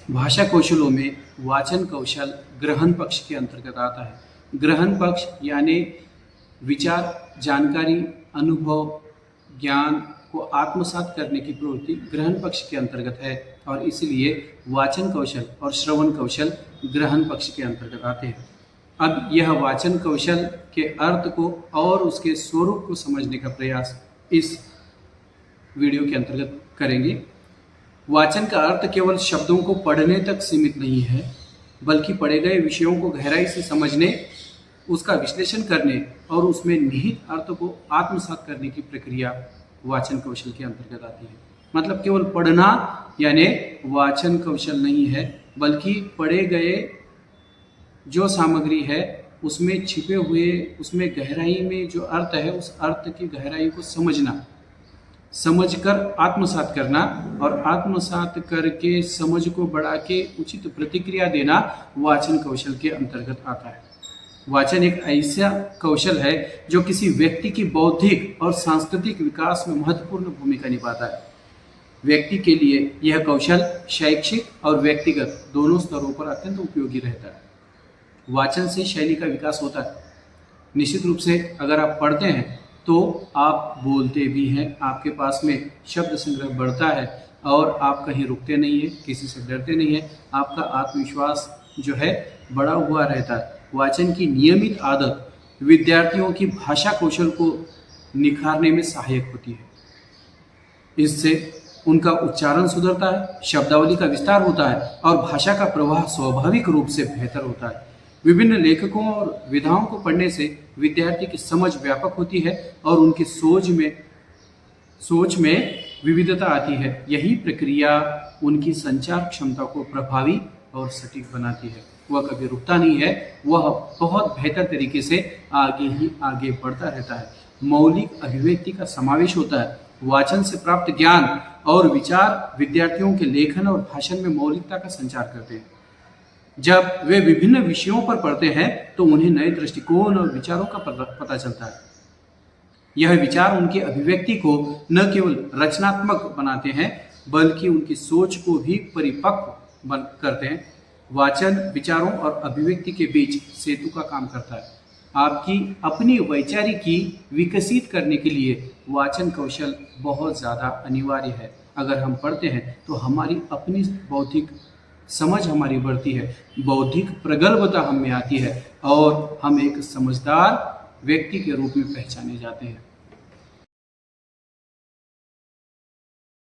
भाषा कौशलों में वाचन कौशल ग्रहण पक्ष के अंतर्गत आता है। ग्रहण पक्ष यानी विचार, जानकारी, अनुभव, ज्ञान को आत्मसात करने की प्रवृत्ति ग्रहण पक्ष के अंतर्गत है और इसलिए वाचन कौशल और श्रवण कौशल ग्रहण पक्ष के अंतर्गत आते हैं। अब यह वाचन कौशल के अर्थ को और उसके स्वरूप को समझने का प्रयास इस वीडियो के अंतर्गत करेंगे। वाचन का अर्थ केवल शब्दों को पढ़ने तक सीमित नहीं है, बल्कि पढ़े गए विषयों को गहराई से समझने, उसका विश्लेषण करने और उसमें निहित अर्थ को आत्मसात करने की प्रक्रिया वाचन कौशल के अंतर्गत आती है। मतलब केवल पढ़ना यानी वाचन कौशल नहीं है, बल्कि पढ़े गए जो सामग्री है उसमें छिपे हुए, उसमें गहराई में जो अर्थ है उस अर्थ की गहराई को समझना, समझकर आत्मसात करना और आत्मसात करके समझ को बढ़ा के उचित प्रतिक्रिया देना वाचन कौशल के अंतर्गत आता है। वाचन एक ऐसा कौशल है जो किसी व्यक्ति की बौद्धिक और सांस्कृतिक विकास में महत्वपूर्ण भूमिका निभाता है। व्यक्ति के लिए यह कौशल शैक्षिक और व्यक्तिगत दोनों स्तरों पर अत्यंत उपयोगी रहता है। वाचन से शैली का विकास होता है। निश्चित रूप से अगर आप पढ़ते हैं तो आप बोलते भी हैं, आपके पास में शब्द संग्रह बढ़ता है और आप कहीं रुकते नहीं हैं, किसी से डरते नहीं हैं, आपका आत्मविश्वास जो है बढ़ा हुआ रहता है। वाचन की नियमित आदत विद्यार्थियों की भाषा कौशल को निखारने में सहायक होती है। इससे उनका उच्चारण सुधरता है, शब्दावली का विस्तार होता है और भाषा का प्रवाह स्वाभाविक रूप से बेहतर होता है। विभिन्न लेखकों और विधाओं को पढ़ने से विद्यार्थी की समझ व्यापक होती है और उनकी सोच में विविधता आती है। यही प्रक्रिया उनकी संचार क्षमता को प्रभावी और सटीक बनाती है। वह कभी रुकता नहीं है, वह बहुत बेहतर तरीके से आगे ही आगे बढ़ता रहता है। मौलिक अभिव्यक्ति का समावेश होता है। वाचन से प्राप्त ज्ञान और विचार विद्यार्थियों के लेखन और भाषण में मौलिकता का संचार करते हैं। जब वे विभिन्न विषयों पर पढ़ते हैं तो उन्हें नए दृष्टिकोण और विचारों का पता चलता है। यह विचार उनकी अभिव्यक्ति को न केवल रचनात्मक बनाते हैं, बल्कि उनकी सोच को भी परिपक्व करते हैं। वाचन विचारों और अभिव्यक्ति के बीच सेतु का काम करता है। आपकी अपनी वैचारिकी विकसित करने के लिए वाचन कौशल बहुत ज़्यादा अनिवार्य है। अगर हम पढ़ते हैं तो हमारी अपनी बौद्धिक समझ हमारी बढ़ती है, बौद्धिक प्रगल्भता हम में आती है और हम एक समझदार व्यक्ति के रूप में पहचाने जाते हैं।